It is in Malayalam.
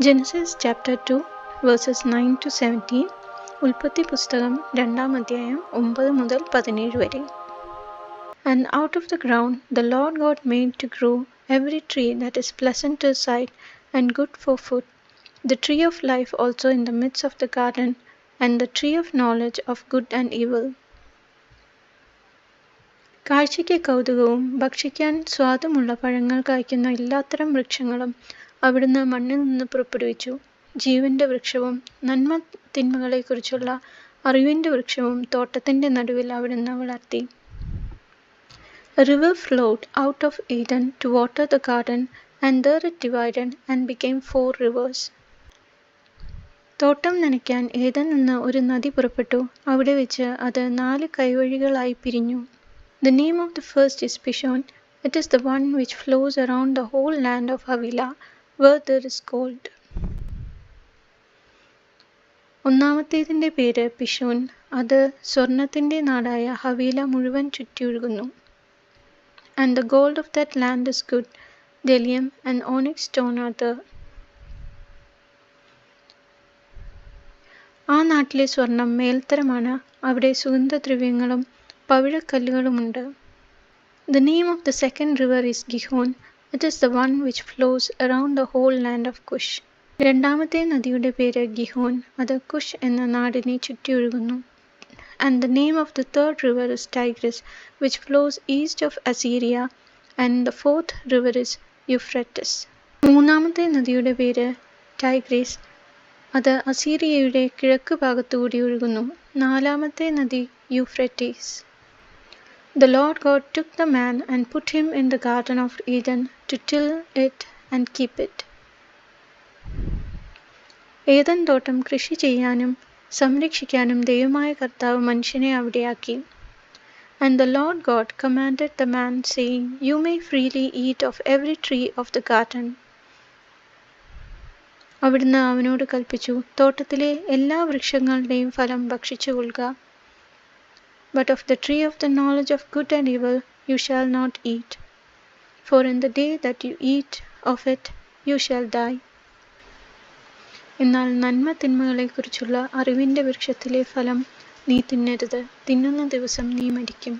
Genesis chapter 2 verses 9 to 17. ഉൽപ്പത്തി പുസ്തകം 2-ാം അധ്യായം 9 മുതൽ 17 വരെ. And out of the ground the Lord God made to grow every tree that is pleasant to sight and good for food, the tree of life also in the midst of the garden, and the tree of knowledge of good and evil. കാഴ്ചയ്ക്ക് കൗതുകവും ഭക്ഷിക്കാൻ സ്വാദുമുള്ള പഴങ്ങൾ കായ്ക്കുന്ന എല്ലാത്തരം വൃക്ഷങ്ങളും അവിടുന്ന് മണ്ണിൽ നിന്ന് പുറപ്പെടുവിച്ചു. ജീവന്റെ വൃക്ഷവും നന്മ തിന്മകളെക്കുറിച്ചുള്ള അറിവിന്റെ വൃക്ഷവും തോട്ടത്തിന്റെ നടുവിൽ അവിടുന്ന് വളർത്തി. A river flowed out of Eden to water the garden, and there it divided and became 4 rivers. തോട്ടം നനയ്ക്കാൻ ഏദൻ നിന്ന് ഒരു നദി പുറപ്പെട്ടു. അവിടെ വെച്ച് അത് 4 കൈവഴികളായി പിരിഞ്ഞു. The name of the first is Pishon. It is the one which flows around the whole land of Havilah, where there is gold. ഒന്നാമത്തേതിന്റെ പേര് പിഷോൻ. അത് സ്വർണത്തിന്റെ നാടായ ഹവീല മുഴുവൻ ചുറ്റിയൊഴുകുന്നു. And the gold of that land is good. Bdellium and onyx stone are there. ആ നാട്ടിലെ സ്വർണം മേൽത്തരമാണ്. അവിടെ സുഗന്ധദ്രവ്യങ്ങളും പവിഴക്കല്ലുകളുമുണ്ട്. The name of the second river is Gihon. It is the one which flows around the whole land of Cush. രണ്ടാമത്തെ നദിയുടെ പേര് ഗിഹോൻ. അത് കുഷ് എന്ന നാടിനെ ചുറ്റിയൊഴുകുന്നു. And the name of the third river is Tigris, which flows east of Assyria, and the fourth river is Euphrates. മൂന്നാമത്തെ നദിയുടെ പേര് ടൈഗ്രീസ്. അത് അസീറിയയുടെ കിഴക്ക് ഭാഗത്തുകൂടി ഒഴുകുന്നു. നാലാമത്തെ നദി Euphrates. The Lord God took the man and put him in the garden of Eden to till it and keep it. Eden തോട്ടം കൃഷി ചെയ്യാനും സംരക്ഷിക്കാനും ദൈവമായ കർത്താവ് മനുഷ്യനെ അവിടെയാക്കി. And the Lord God commanded the man, saying, You may freely eat of every tree of the garden. അവിടുന്ന് അവനോട് കൽപ്പിച്ചു, തോട്ടത്തിലെ എല്ലാ വൃക്ഷങ്ങളുടെയും ഫലം ഭക്ഷിച്ചുകൊള്ളുക. But of the tree of the knowledge of good and evil you shall not eat, for in the day that you eat of it you shall die. എന്നാൽ നന്മ തിന്മകളെക്കുറിച്ചുള്ള അറിവിന്റെ വൃക്ഷത്തിലെ ഫലം നീ തിന്നരുത്. തിന്നുന്ന ദിവസം നീ മരിക്കും.